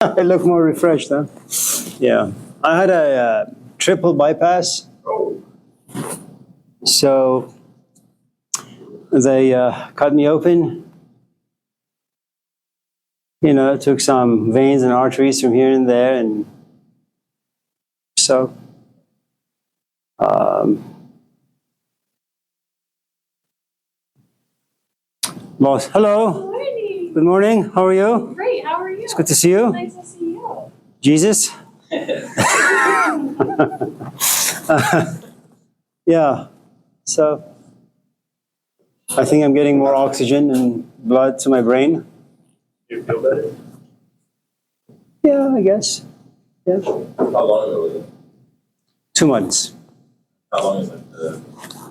I look more refreshed, huh? Yeah. I had a triple bypass. So they cut me open. Took some veins and arteries from here and there. And so, boss, hello. Good morning. Good morning. How are you? Great. How are you? It's good to see you. Nice to see you. Jesus? Yeah. So, I think I'm getting more oxygen and blood to my brain. You feel better? Yeah, I guess. Yeah. How long ago was it? 2 months. How long is it?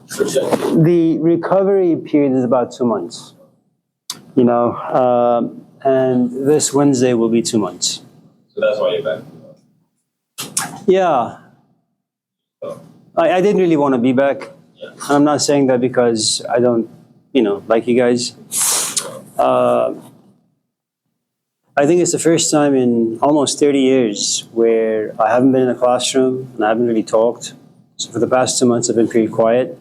Projected? The recovery period is about 2 months. And this Wednesday will be 2 months. So that's why you're back. Yeah. Oh, I didn't really want to be back. yeah. I'm not saying that because I don't, like you guys. I think it's the first time in almost 30 years where I haven't been in a classroom and I haven't really talked. So for the past 2 months, I've been pretty quiet.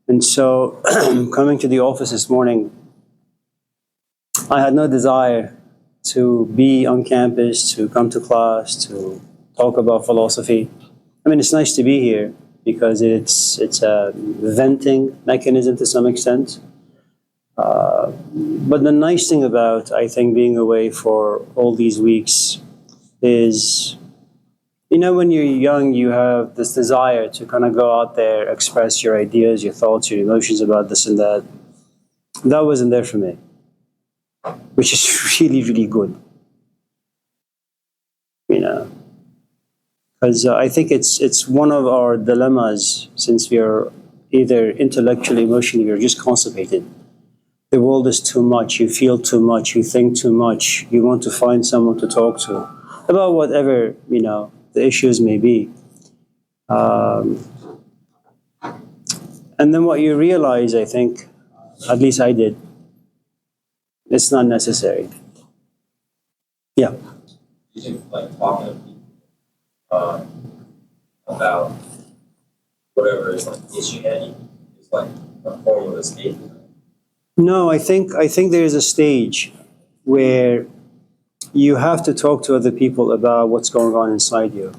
And so coming to the office this morning, I had no desire to be on campus, to come to class, to talk about philosophy. I mean, it's nice to be here because it's a venting mechanism to some extent. But the nice thing about, I think, being away for all these weeks is, when you're young, you have this desire to kind of go out there, express your ideas, your thoughts, your emotions about this and that. That wasn't there for me, which is really, really good. Because I think it's one of our dilemmas since we are either intellectually, emotionally, or just constipated. The world is too much, you feel too much, you think too much, you want to find someone to talk to about whatever, the issues may be. And then what you realize, I think, at least I did, it's not necessary. Yeah. You think like talking to people about whatever is like issue at you is like a form of escape. No, I think there's a stage where you have to talk to other people about what's going on inside you.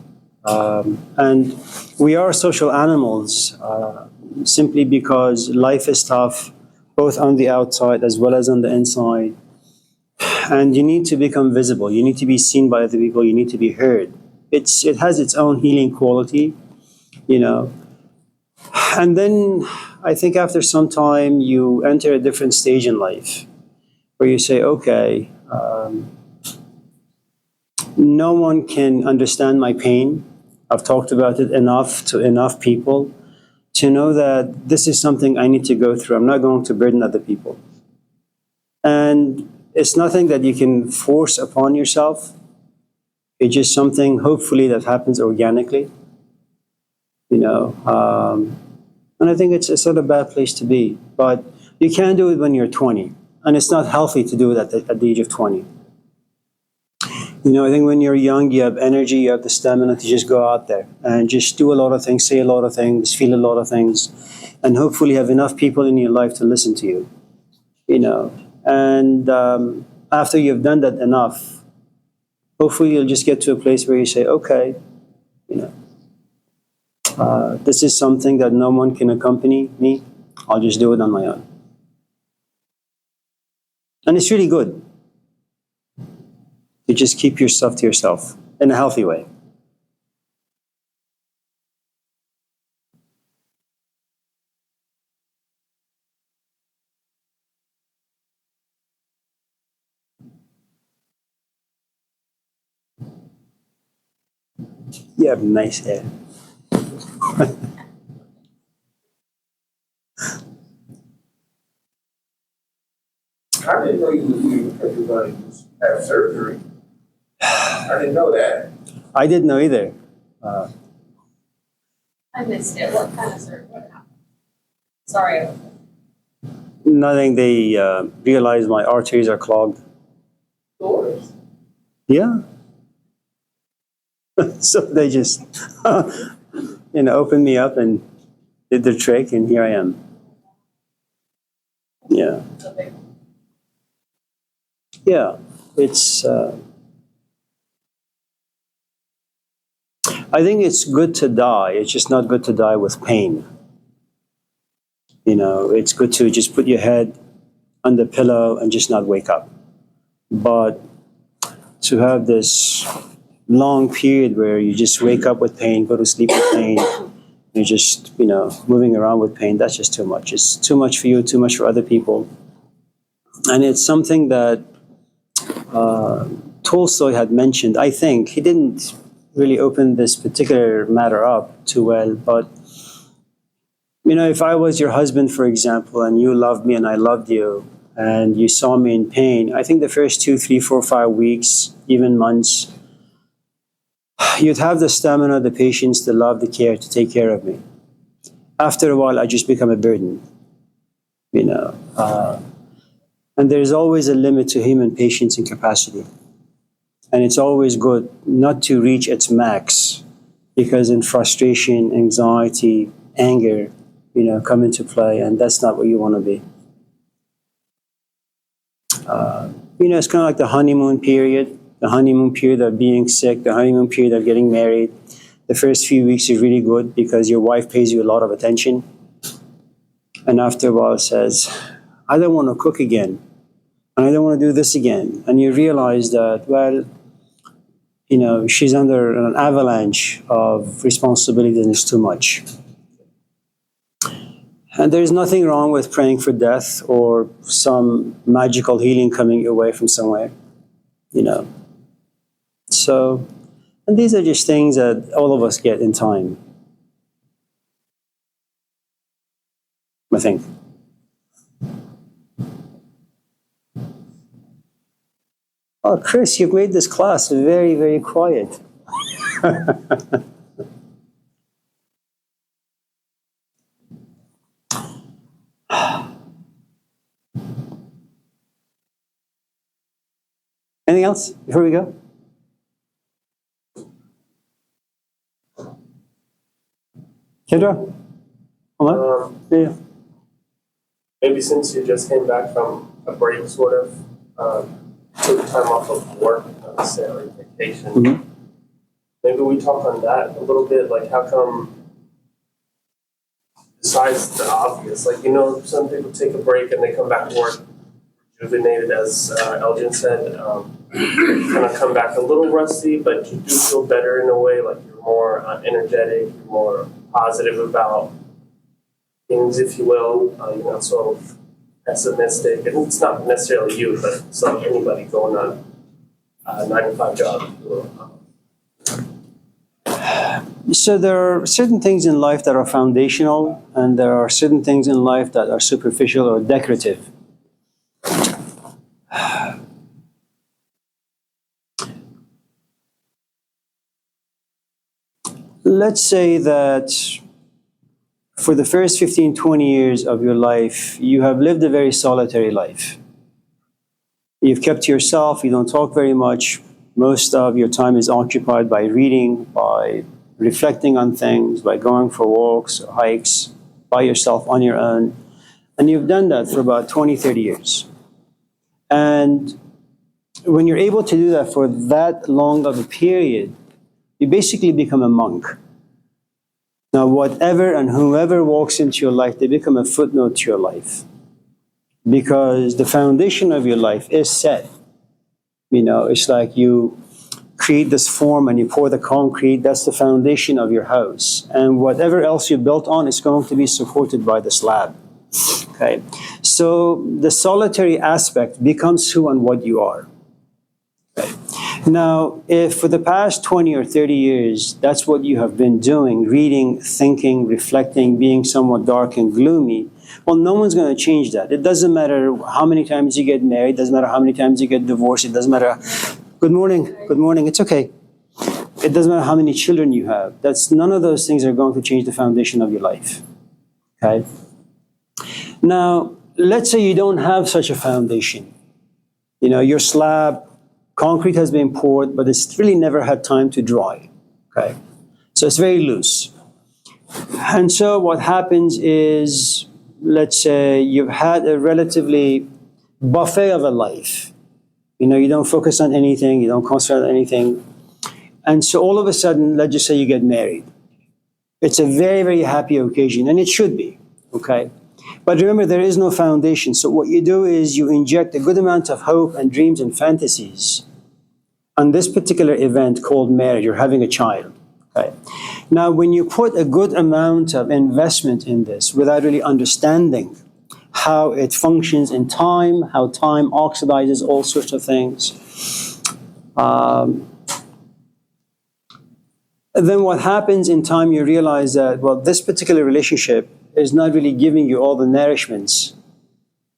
And we are social animals simply because life is tough, both on the outside as well as on the inside. And you need to become visible. You need to be seen by other people. You need to be heard. It has its own healing quality, And then I think after some time, you enter a different stage in life where you say, okay, no one can understand my pain. I've talked about it enough to enough people to know that this is something I need to go through. I'm not going to burden other people. And it's nothing that you can force upon yourself. It's just something, hopefully, that happens organically. And I think it's not a bad place to be. But you can't do it when you're 20. And it's not healthy to do it at the age of 20. I think when you're young, you have energy, you have the stamina to just go out there and just do a lot of things, say a lot of things, feel a lot of things, and hopefully have enough people in your life to listen to you. And after you've done that enough, hopefully you'll just get to a place where you say, okay, this is something that no one can accompany me. I'll just do it on my own. And it's really good. You just keep your stuff to yourself in a healthy way. You have nice hair. I didn't know you were going to have surgery. I didn't know that. I didn't know either. I missed it. What kind of surgery? What happened? Sorry. Nothing. They realized my arteries are clogged. Yours? Yeah. So they just, opened me up and did the trick, and here I am. Yeah, So they, yeah. It's. I think it's good to die. It's just not good to die with pain. It's good to just put your head on the pillow and just not wake up. But to have this long period where you just wake up with pain, go to sleep with pain, you're just, moving around with pain, that's just too much. It's too much for you, too much for other people. And it's something that Tolstoy had mentioned. I think he didn't really open this particular matter up too well, but if I was your husband, for example, and you loved me and I loved you, and you saw me in pain, I think the first 2, 3, 4, 5 weeks, even months, you'd have the stamina, the patience, the love, the care to take care of me. After a while, I just become a burden, and there's always a limit to human patience and capacity. And it's always good not to reach its max, because in frustration, anxiety, anger, come into play, and that's not what you want to be. It's kind of like the honeymoon period of being sick, the honeymoon period of getting married. The first few weeks is really good because your wife pays you a lot of attention. And after a while says, I don't want to cook again. And I don't want to do this again. And you realize that, well, she's under an avalanche of responsibility and it's too much. And there's nothing wrong with praying for death or some magical healing coming your way from somewhere, So, and these are just things that all of us get in time, I think. Oh, Chris, you've made this class very, very quiet. Anything else before we go? Kendra? Hello? Yeah. Maybe since you just came back from a break, sort of, took time off of work, not necessarily vacation. Mm-hmm. Maybe we talk on that a little bit, like how come, besides the obvious, like, some people take a break and they come back to work rejuvenated, as Elgin said, kind of come back a little rusty, but you do feel better in a way, like you're more energetic, you're more positive about things, if you will. You're not so pessimistic, and it's not necessarily you, but it's like anybody going on a 9-to-5 job, if you will. So there are certain things in life that are foundational, and there are certain things in life that are superficial or decorative. Let's say that for the first 15, 20 years of your life, you have lived a very solitary life. You've kept to yourself, you don't talk very much. Most of your time is occupied by reading, by reflecting on things, by going for walks or hikes by yourself on your own. And you've done that for about 20, 30 years. And when you're able to do that for that long of a period, you basically become a monk. Now, whatever and whoever walks into your life, they become a footnote to your life. Because the foundation of your life is set. It's like you create this form and you pour the concrete, that's the foundation of your house. And whatever else you built on is going to be supported by the slab. Okay? So the solitary aspect becomes who and what you are. Okay? Now, if for the past 20 or 30 years, that's what you have been doing, reading, thinking, reflecting, being somewhat dark and gloomy, well, no one's going to change that. It doesn't matter how many times you get married, it doesn't matter how many times you get divorced, it doesn't matter. Good morning, it's okay. It doesn't matter how many children you have. None of those things are going to change the foundation of your life. Okay? Now, let's say you don't have such a foundation. Your slab, concrete has been poured, but it's really never had time to dry. Okay, so it's very loose. And so what happens is, let's say you've had a relatively buffet of a life. You know, you don't focus on anything, you don't concentrate on anything. And so all of a sudden, let's just say you get married. It's a very, very happy occasion, and it should be, okay? But remember, there is no foundation. So what you do is you inject a good amount of hope and dreams and fantasies on this particular event called marriage, or having a child, okay? Now, when you put a good amount of investment in this without really understanding how it functions in time, how time oxidizes all sorts of things, then what happens in time, you realize that, well, this particular relationship is not really giving you all the nourishments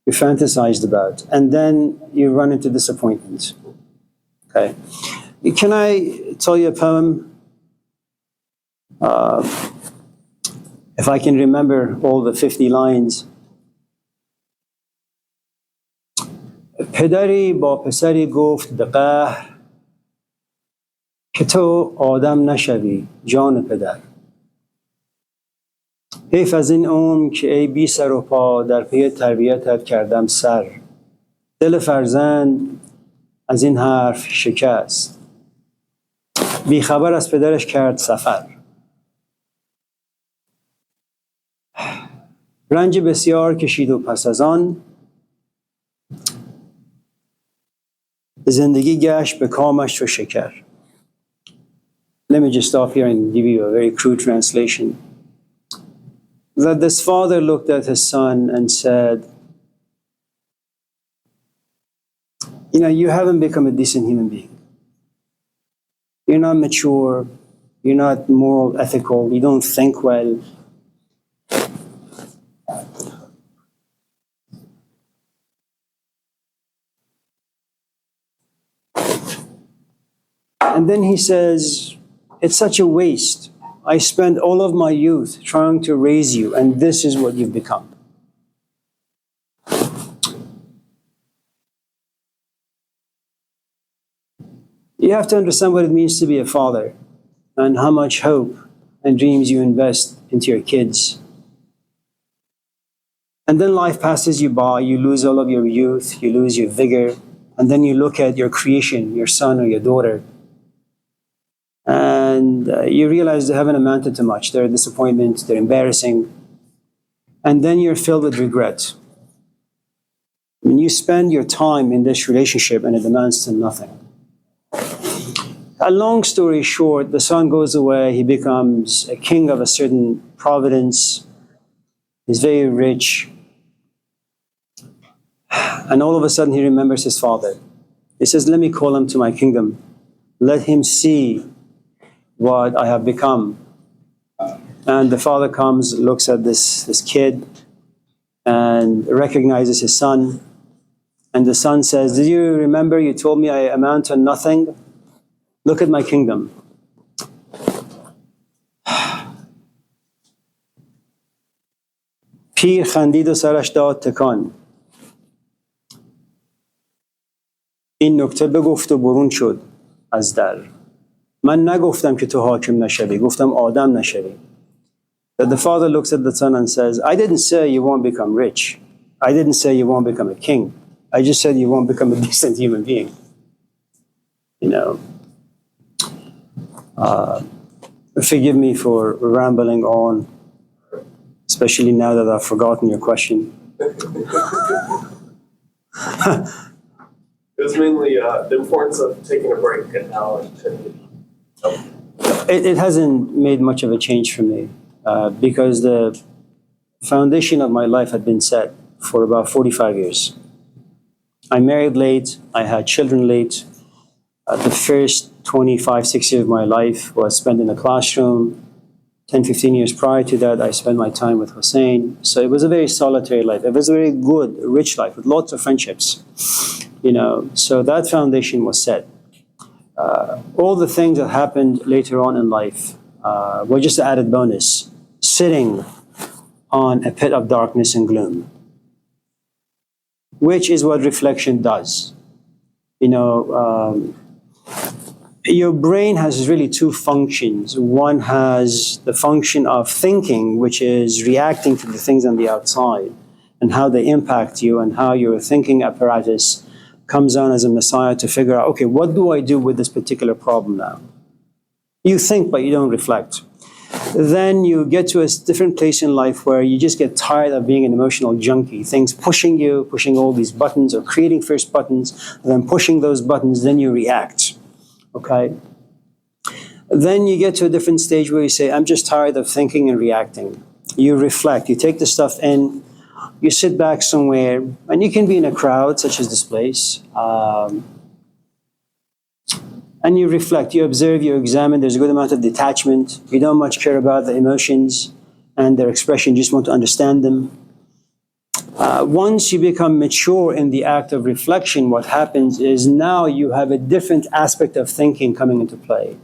you fantasized about. And then you run into disappointment. Okay. Can I tell you a poem? If I can remember all the 50 lines. پدری با پسری گفت به قهر که تو آدم نشوی جان پدر. حیف از این عمر که ای بی سر و پا در پی تربیتت کردم سر. دل فرزند از این حرف شکست. بی خبر از پدرش کرد سفر. رنج بسیار کشید و پس از آن زندگی گشت به کامش و شکر. Let me just stop here and give you a very crude translation. That this father looked at his son and said, you know, you haven't become a decent human being. You're not mature. You're not moral, ethical. You don't think well. And then he says, it's such a waste. I spent all of my youth trying to raise you, and this is what you've become. You have to understand what it means to be a father and how much hope and dreams you invest into your kids. And then life passes you by, you lose all of your youth, you lose your vigor, and then you look at your creation, your son or your daughter, and you realize they haven't amounted to much. They're a disappointment, they're embarrassing. And then you're filled with regret. When you spend your time in this relationship and it amounts to nothing. A long story short, the son goes away, he becomes a king of a certain province, he's very rich, and all of a sudden he remembers his father. He says, let me call him to my kingdom. Let him see what I have become. And the father comes, looks at this kid, and recognizes his son. And the son says, do you remember you told me I amount to nothing? Look at my kingdom. پیر خندید و سرش داد تکان. این نکته بگفت و برون شد از در. من نگفتم که تو حاکم نشوی، گفتم آدم نشوی. That the father looks at the son and says, I didn't say you won't become rich. I didn't say you won't become a king. I just said you won't become a decent human being. You know. Forgive me for rambling on, especially now that I've forgotten your question. It was mainly the importance of taking a break and how it It hasn't made much of a change for me because the foundation of my life had been set for about 45 years. I married late, I had children late. The first 6 years of my life was spent in a classroom. 10, 15 years prior to that, I spent my time with Hussein. So it was a very solitary life. It was a very good, rich life with lots of friendships. You know, so that foundation was set. All the things that happened later on in life were just an added bonus, sitting on a pit of darkness and gloom, which is what reflection does. You know, your brain has really two functions. One has the function of thinking, which is reacting to the things on the outside and how they impact you, and how your thinking apparatus comes on as a messiah to figure out, okay, what do I do with this particular problem now? You think, but you don't reflect. Then you get to a different place in life where you just get tired of being an emotional junkie, things pushing you, pushing all these buttons, or creating first buttons, and then pushing those buttons, then you react. Okay? Then you get to a different stage where you say, I'm just tired of thinking and reacting. You reflect, you take the stuff in, you sit back somewhere, and you can be in a crowd, such as this place, and you reflect, you observe, you examine. There's a good amount of detachment. You don't much care about the emotions and their expression, you just want to understand them. Once you become mature in the act of reflection, what happens is now you have a different aspect of thinking coming into play.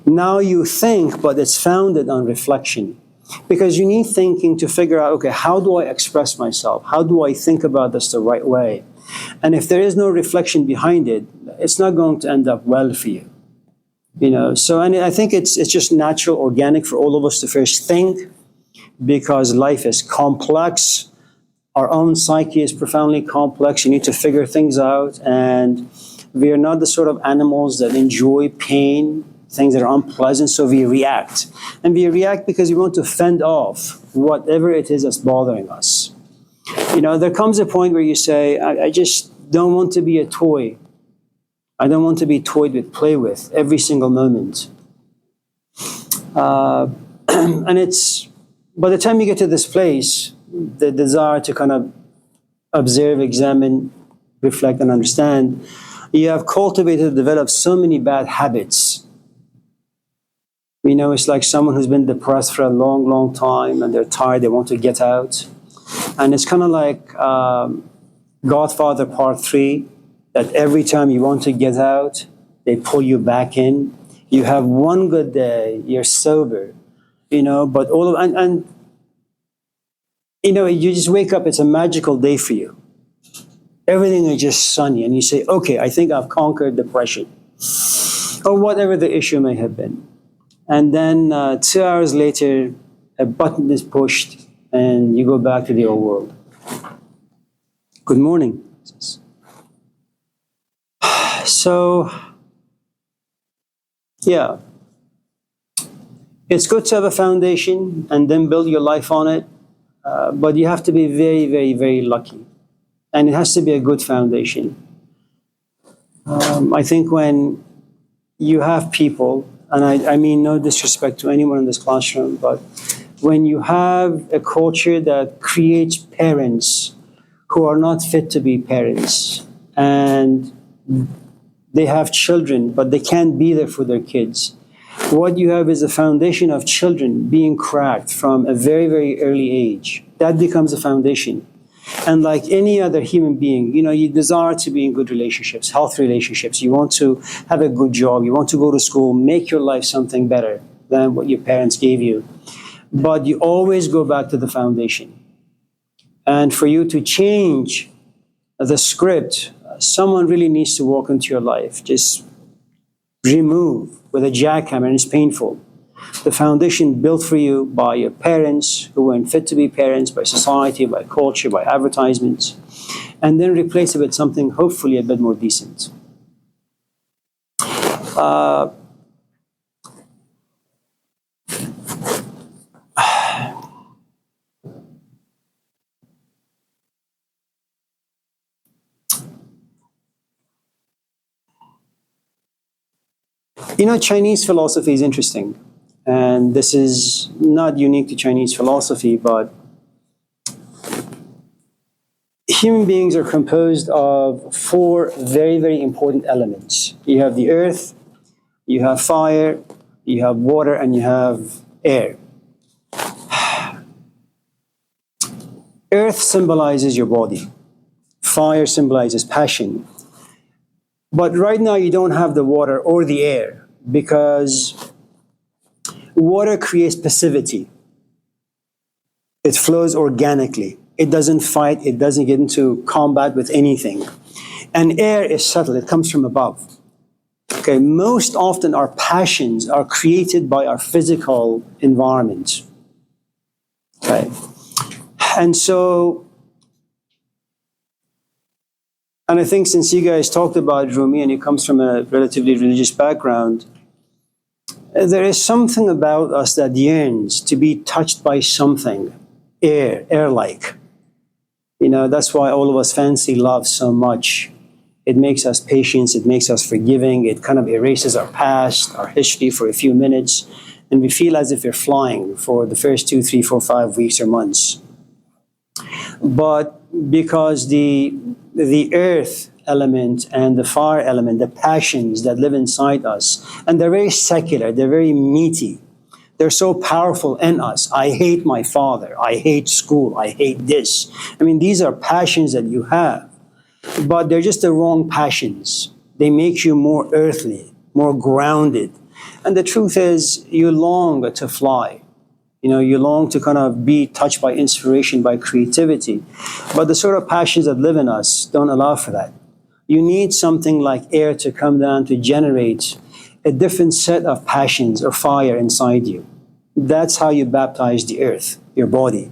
Now you think, but it's founded on reflection. Because you need thinking to figure out, okay, how do I express myself? How do I think about this the right way? And if there is no reflection behind it, it's not going to end up well for you. You know, so and I think it's just natural, organic for all of us to first think, because life is complex. Our own psyche is profoundly complex. You need to figure things out, and we are not the sort of animals that enjoy pain, things that are unpleasant, so we react. And we react because we want to fend off whatever it is that's bothering us. You know, there comes a point where you say, I just don't want to be a toy. I don't want to be toyed with, play with every single moment. And it's, by the time you get to this place, the desire to kind of observe, examine, reflect, and understand, you have cultivated, developed so many bad habits. You know, it's like someone who's been depressed for a long, long time, and they're tired, they want to get out. And it's kind of like Godfather Part 3, that every time you want to get out, they pull you back in. You have one good day, you're sober, you know, but all of, and you know, you just wake up, it's a magical day for you. Everything is just sunny, and you say, okay, I think I've conquered depression, or whatever the issue may have been. And then 2 hours later, a button is pushed, and you go back to the old world. Good morning. So, yeah, it's good to have a foundation and then build your life on it, but you have to be very, very, very lucky. And it has to be a good foundation. I think when you have people, and I mean no disrespect to anyone in this classroom, but when you have a culture that creates parents who are not fit to be parents, and they have children, but they can't be there for their kids, what you have is a foundation of children being cracked from a very, very early age. That becomes a foundation. And like any other human being, you know, you desire to be in good relationships, healthy relationships. You want to have a good job. You want to go to school, make your life something better than what your parents gave you. But you always go back to the foundation. And for you to change the script, someone really needs to walk into your life. Just remove with a jackhammer, and it's painful, the foundation built for you by your parents who weren't fit to be parents, by society, by culture, by advertisements, and then replace it with something hopefully a bit more decent. You know, Chinese philosophy is interesting. And this is not unique to Chinese philosophy, but human beings are composed of 4 very, very important elements. You have the earth, you have fire, you have water, and you have air. Earth symbolizes your body. Fire symbolizes passion. But right now you don't have the water or the air, because water creates passivity. It flows organically. It doesn't fight. It doesn't get into combat with anything. And air is subtle. It comes from above. Okay, Okay, most often our passions are created by our physical environment. Okay, and so, and I think since you guys talked about Rumi and he comes from a relatively religious background, there is something about us that yearns to be touched by something, air-like. You know, that's why all of us fancy love so much. It makes us patient, it makes us forgiving, it kind of erases our past, our history for a few minutes, and we feel as if we're flying for the first 2, 3, 4, 5 weeks or months. But because the earth element and the fire element, the passions that live inside us, and they're very secular, they're very meaty, they're so powerful in us. I hate my father, I hate school, I hate this. I mean, these are passions that you have, but they're just the wrong passions. They make you more earthly, more grounded. And the truth is, you long to fly. You know, you long to kind of be touched by inspiration, by creativity. But the sort of passions that live in us don't allow for that. You need something like air to come down to generate a different set of passions or fire inside you. That's how you baptize the earth, your body.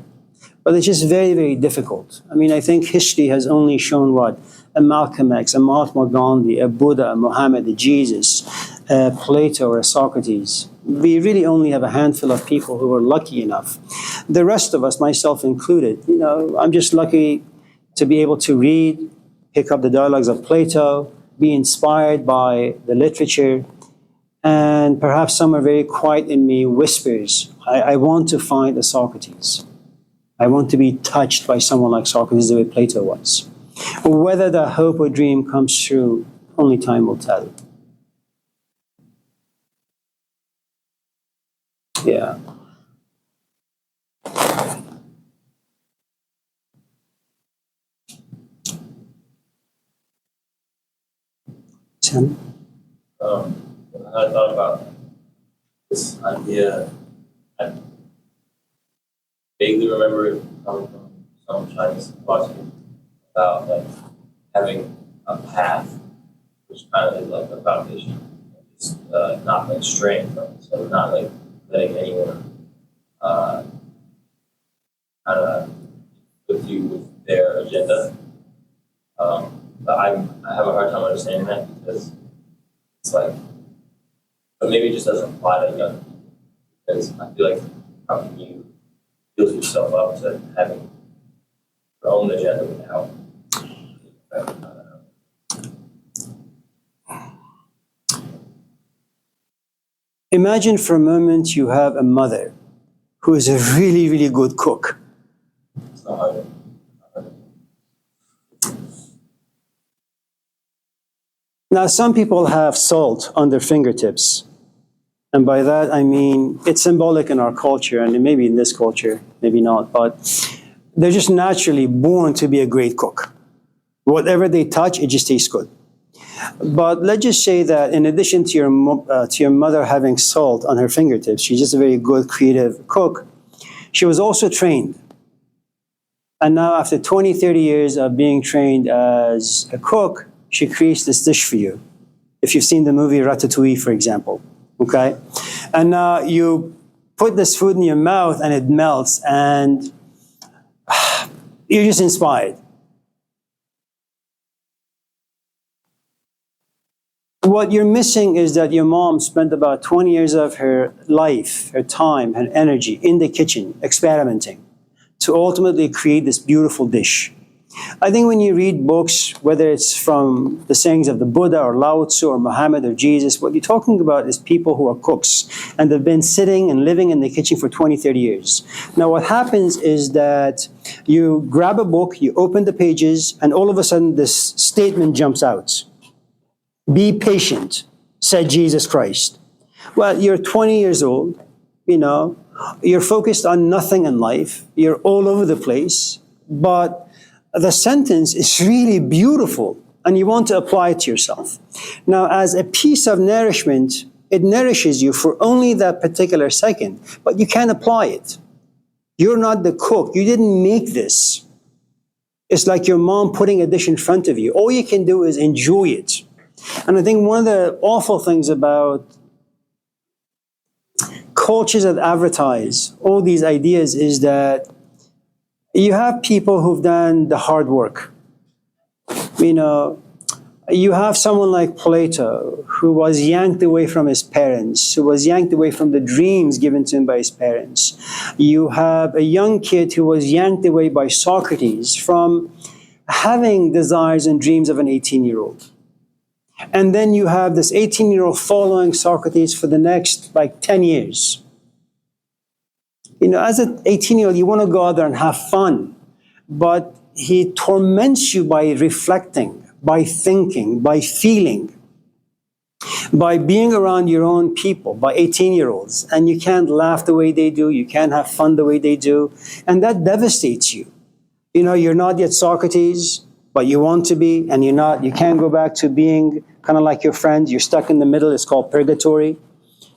But it's just very, very difficult. I mean, I think history has only shown what? A Malcolm X, a Mahatma Gandhi, a Buddha, a Muhammad, a Jesus, a Plato, or a Socrates. We really only have a handful of people who are lucky enough. The rest of us, myself included, you know, I'm just lucky to be able to read, pick up the dialogues of Plato, be inspired by the literature, and perhaps somewhere very quiet in me whispers, I want to find a Socrates. I want to be touched by someone like Socrates the way Plato was. Whether the hope or dream comes true, only time will tell. Yeah. Tim? I thought about this idea. I vaguely remember it coming from some Chinese philosophy about like having a path, which kind of is like the foundation, just not like straying from it, so not like letting anyone kind of put you with their agenda. But I have a hard time understanding that because it's like, but maybe it just doesn't apply to young people because I feel like how can you build yourself up to having your own agenda without Imagine for a moment you have a mother who is a really, really good cook. it's not hard. Now, some people have salt on their fingertips. And by that, I mean, it's symbolic in our culture, and maybe in this culture, maybe not, but they're just naturally born to be a great cook. Whatever they touch, it just tastes good. But let's just say that in addition to your mother having salt on her fingertips, she's just a very good, creative cook, she was also trained. And now after 20, 30 years of being trained as a cook, she creates this dish for you. If you've seen the movie Ratatouille, for example, okay? And now you put this food in your mouth and it melts and you're just inspired. What you're missing is that your mom spent about 20 years of her life, her time, her energy in the kitchen, experimenting, to ultimately create this beautiful dish. I think when you read books, whether it's from the sayings of the Buddha or Lao Tzu or Muhammad or Jesus, what you're talking about is people who are cooks and they've been sitting and living in the kitchen for 20, 30 years. Now what happens is that you grab a book, you open the pages, and all of a sudden this statement jumps out. Be patient, said Jesus Christ. Well, you're 20 years old, you know, you're focused on nothing in life, you're all over the place, but the sentence is really beautiful and you want to apply it to yourself. Now, as a piece of nourishment, it nourishes you for only that particular second, but you can't apply it. You're not the cook. You didn't make this. It's like your mom putting a dish in front of you. All you can do is enjoy it. And I think one of the awful things about cultures that advertise all these ideas is that you have people who've done the hard work. You know, you have someone like Plato, who was yanked away from his parents, who was yanked away from the dreams given to him by his parents. You have a young kid who was yanked away by Socrates from having desires and dreams of an 18-year-old. And then you have this 18-year-old following Socrates for the next 10 years. You know, as an 18-year-old, you want to go out there and have fun, but he torments you by reflecting, by thinking, by feeling, by being around your own people, by 18-year-olds. And you can't laugh the way they do, you can't have fun the way they do, and that devastates you. You know, you're not yet Socrates, but you want to be, and you can't go back to being kind of like your friends. You're stuck in the middle, it's called purgatory,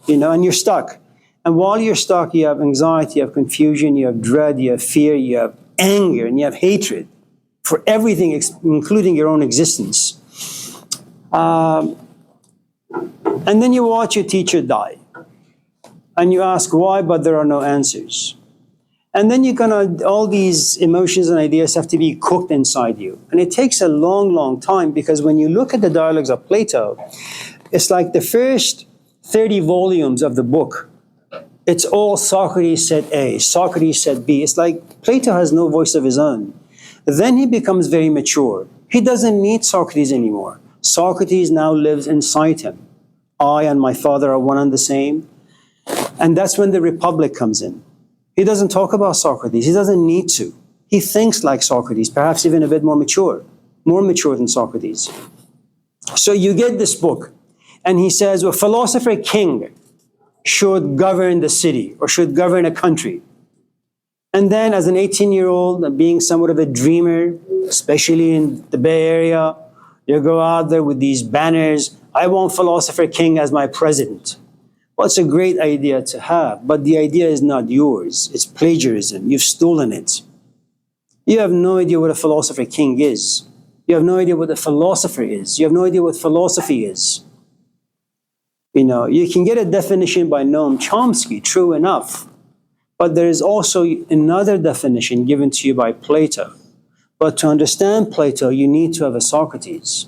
and you're stuck. And while you're stuck, you have anxiety, you have confusion, you have dread, you have fear, you have anger, and you have hatred for everything, including your own existence. And then you watch your teacher die. And you ask why, but there are no answers. And then all these emotions and ideas have to be cooked inside you. And it takes a long, long time, because when you look at the dialogues of Plato, it's like the first 30 volumes of the book, it's all Socrates said A, Socrates said B. It's like Plato has no voice of his own. Then he becomes very mature. He doesn't need Socrates anymore. Socrates now lives inside him. I and my father are one and the same. And that's when the Republic comes in. He doesn't talk about Socrates. He doesn't need to. He thinks like Socrates, perhaps even a bit more mature than Socrates. So you get this book, and he says, a philosopher king should govern the city or should govern a country. And then as an 18-year-old, being somewhat of a dreamer, especially in the Bay Area, you go out there with these banners, I want philosopher king as my president. Well, it's a great idea to have, but the idea is not yours. It's plagiarism. You've stolen it. You have no idea what a philosopher king is. You have no idea what a philosopher is. You have no idea what philosophy is. You can get a definition by Noam Chomsky, true enough. But there is also another definition given to you by Plato. But to understand Plato, you need to have a Socrates.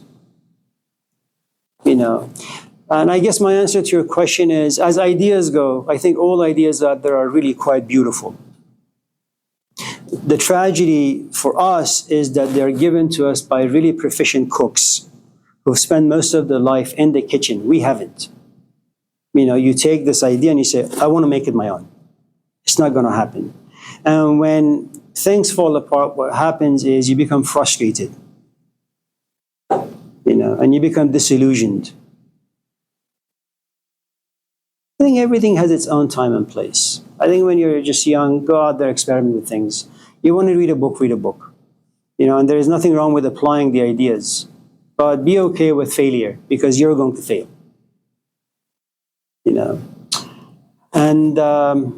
And I guess my answer to your question is, as ideas go, I think all ideas out there are really quite beautiful. The tragedy for us is that they're given to us by really proficient cooks who've spent most of their life in the kitchen. We haven't. You take this idea and you say, I want to make it my own. It's not going to happen. And when things fall apart, what happens is you become frustrated, and you become disillusioned. I think everything has its own time and place. I think when you're just young, go out there, experiment with things. You want to read a book, and there is nothing wrong with applying the ideas. But be okay with failure, because you're going to fail. And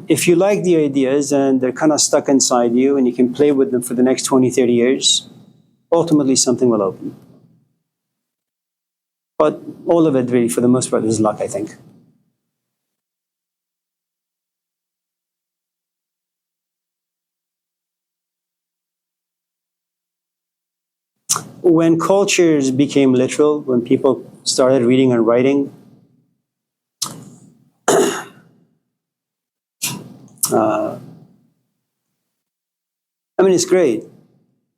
if you like the ideas and they're kind of stuck inside you and you can play with them for the next 20, 30 years, ultimately something will open. But all of it really, for the most part, is luck, I think. When cultures became literal, when people started reading and writing, it's great,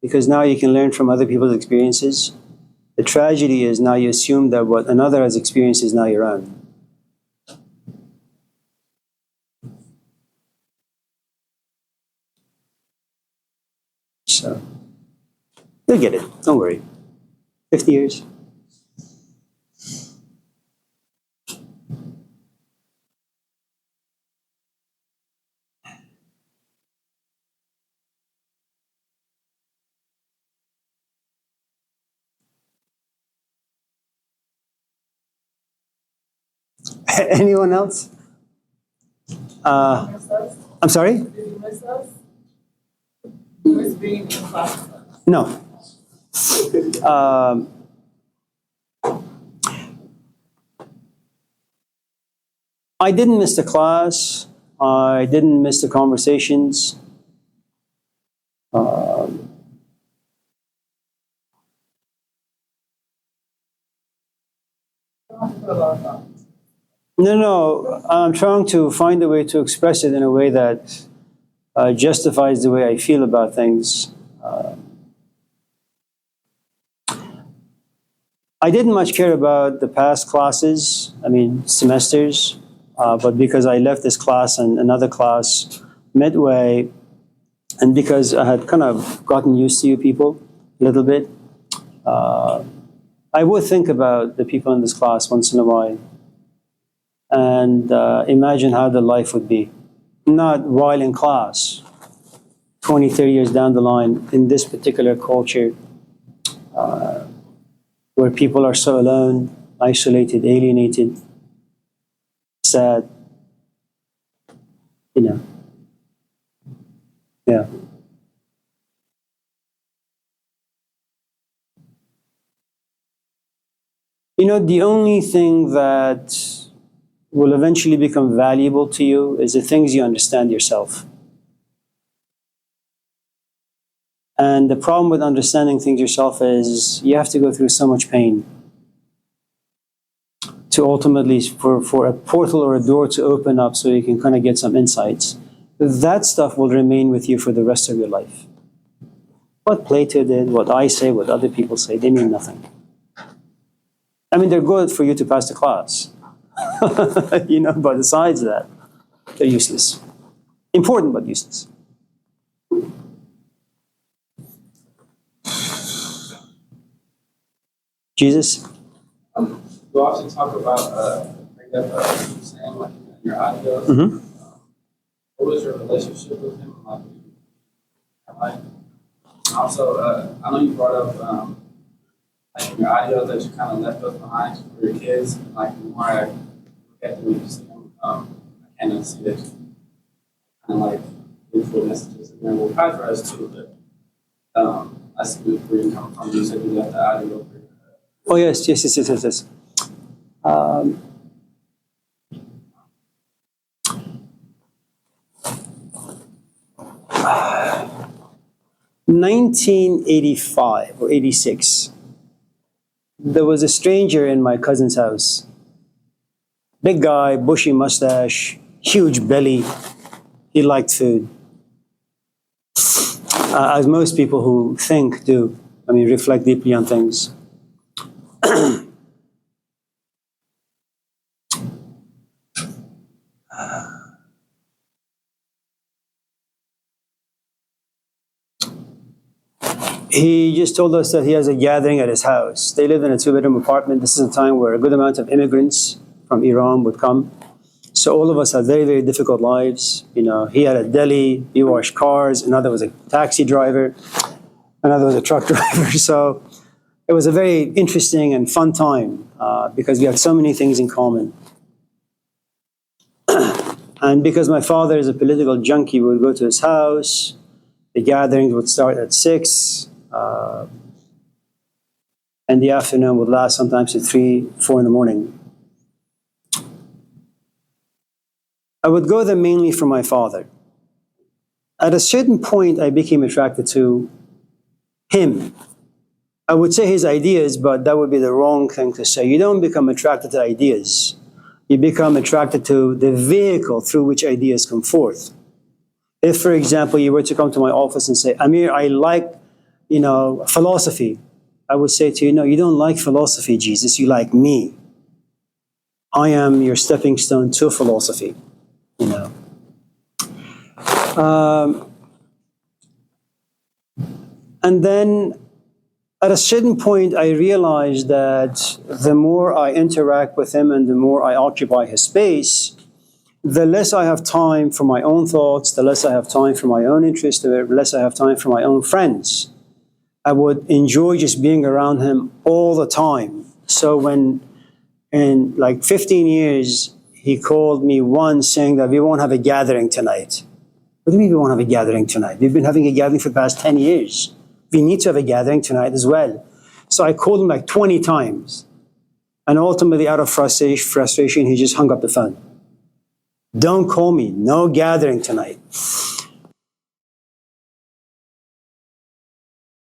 because now you can learn from other people's experiences. The tragedy is now you assume that what another has experienced is now your own. So, you'll get it, don't worry. 50 years. Anyone else? Miss us? I'm sorry? Did you miss us? You miss being in class. No. I didn't miss the class. I didn't miss the conversations. Um, no, I'm trying to find a way to express it in a way that justifies the way I feel about things. I didn't much care about the past classes, I mean, semesters, but because I left this class and another class midway, and because I had kind of gotten used to you people a little bit, I would think about the people in this class once in a while and imagine how the life would be. Not while in class, 20, 30 years down the line, in this particular culture, where people are so alone, isolated, alienated, sad, you know. Yeah. You know, the only thing that will eventually become valuable to you is the things you understand yourself. And the problem with understanding things yourself is you have to go through so much pain to ultimately, for a portal or a door to open up so you can kind of get some insights. That stuff will remain with you for the rest of your life. What Plato did, what I say, what other people say, they mean nothing. I mean, they're good for you to pass the class. You know, but besides that, they're useless. Important, but useless. Jesus? You often talk about, bring up, saying like your audios. Mm-hmm. What was your relationship with him like? And also, I know you brought up, like your audios that you kind of left us behind for your kids. And like the more I look at them, you see them, I kind of see that you kind of like beautiful messages in there. Well, probably for us too, but I see where you come from. You said you left the audio for Oh, yes. 1985 or 86, there was a stranger in my cousin's house. Big guy, bushy mustache, huge belly. He liked food. As most people who think do. I mean, reflect deeply on things. He just told us that he has a gathering at his house. They live in a two-bedroom apartment. This is a time where a good amount of immigrants from Iran would come. So all of us had very, very difficult lives. You know, he had a deli, he washed cars, another was a taxi driver, another was a truck driver. So it was a very interesting and fun time because we had so many things in common. And because my father is a political junkie, we would go to his house. The gatherings would start at 6. And the afternoon would last sometimes to 3, 4 in the morning. I would go there mainly for my father. At a certain point, I became attracted to him. I would say his ideas, but that would be the wrong thing to say. You don't become attracted to ideas. You become attracted to the vehicle through which ideas come forth. If, for example, you were to come to my office and say, Amir, I like, philosophy. I would say to you, no, you don't like philosophy, Jesus, you like me. I am your stepping stone to philosophy, you know. And then at a certain point, I realized that the more I interact with him and the more I occupy his space, the less I have time for my own thoughts, the less I have time for my own interests, the less I have time for my own friends. I would enjoy just being around him all the time. So when in like 15 years, he called me once saying that we won't have a gathering tonight. What do you mean we won't have a gathering tonight? We've been having a gathering for the past 10 years. We need to have a gathering tonight as well. So I called him like 20 times. And ultimately, out of frustration, he just hung up the phone. Don't call me. No gathering tonight.